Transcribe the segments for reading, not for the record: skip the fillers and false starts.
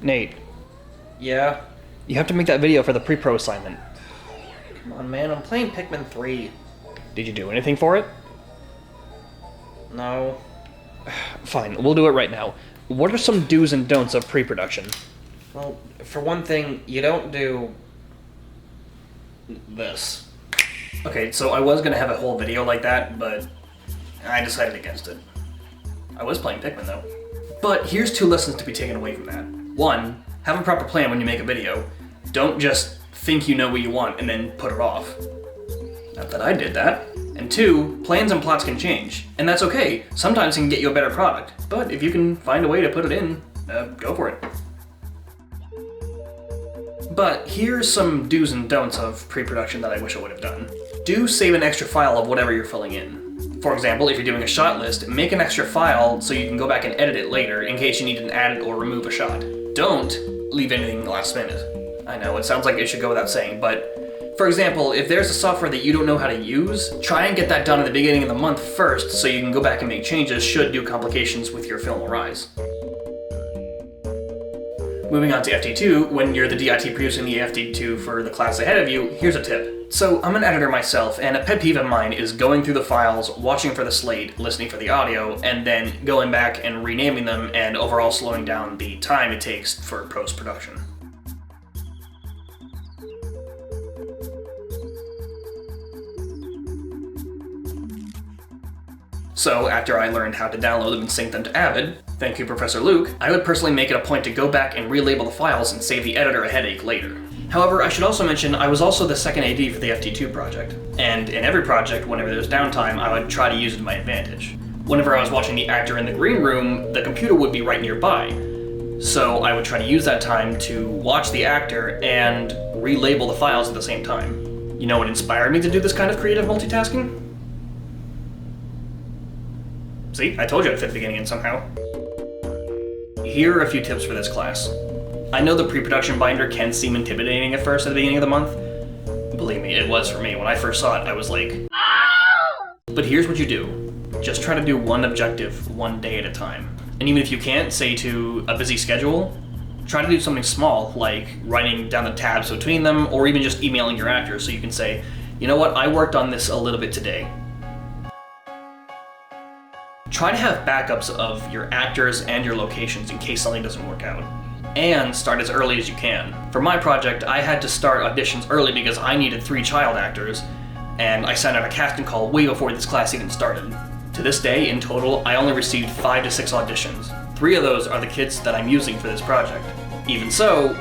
Nate, Yeah? you have to make that video for the pre-pro assignment. Come on, man, I'm playing Pikmin 3. Did you do anything for it? No. Fine, we'll do it right now. What are some do's and don'ts of pre-production? Well, for one thing, you don't do this. Okay, so I was gonna have a whole video like that, but I decided against it. I was playing Pikmin though. But here's 2 lessons to be taken away from that. 1, have a proper plan when you make a video. Don't just think you know what you want and then put it off. Not that I did that. And 2, plans and plots can change, and that's okay. Sometimes it can get you a better product, but if you can find a way to put it in, go for it. But here's some do's and don'ts of pre-production that I wish I would have done. Do save an extra file of whatever you're filling in. For example, if you're doing a shot list, make an extra file so you can go back and edit it later in case you need to add or remove a shot. Don't leave anything last minute. I know, it sounds like it should go without saying, but for example, if there's a software that you don't know how to use, try and get that done at the beginning of the month first so you can go back and make changes should new complications with your film arise. Moving on to FD2, when you're the DIT producing the FD2 for the class ahead of you, here's a tip. So I'm an editor myself, and a pet peeve of mine is going through the files, watching for the slate, listening for the audio, and then going back and renaming them and overall slowing down the time it takes for post-production. So after I learned how to download them and sync them to Avid, thank you Professor Luke, I would personally make it a point to go back and relabel the files and save the editor a headache later. However, I should also mention I was also the second AD for the FD2 project, and in every project, whenever there's downtime, I would try to use it to my advantage. Whenever I was watching the actor in the green room, the computer would be right nearby, so I would try to use that time to watch the actor and relabel the files at the same time. You know what inspired me to do this kind of creative multitasking? See, I told you I'd fit the beginning in somehow. Here are a few tips for this class. I know the pre-production binder can seem intimidating at first at the beginning of the month. Believe me, it was for me. When I first saw it, I was like... But here's what you do. Just try to do one objective one day at a time. And even if you can't, say to a busy schedule, try to do something small, like writing down the tabs between them, or even just emailing your actors so you can say, you know what, I worked on this a little bit today. Try to have backups of your actors and your locations in case something doesn't work out. And start as early as you can. For my project, I had to start auditions early because I needed 3 child actors, and I sent out a casting call way before this class even started. To this day, in total, I only received 5 to 6 auditions. 3 of those are the kids that I'm using for this project. Even so,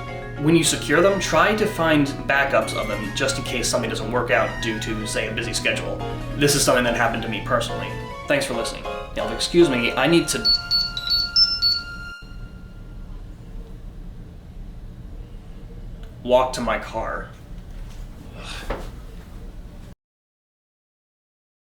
when you secure them, try to find backups of them just in case something doesn't work out due to, say, a busy schedule. This is something that happened to me personally. Thanks for listening. Now, excuse me, I need to... walk to my car.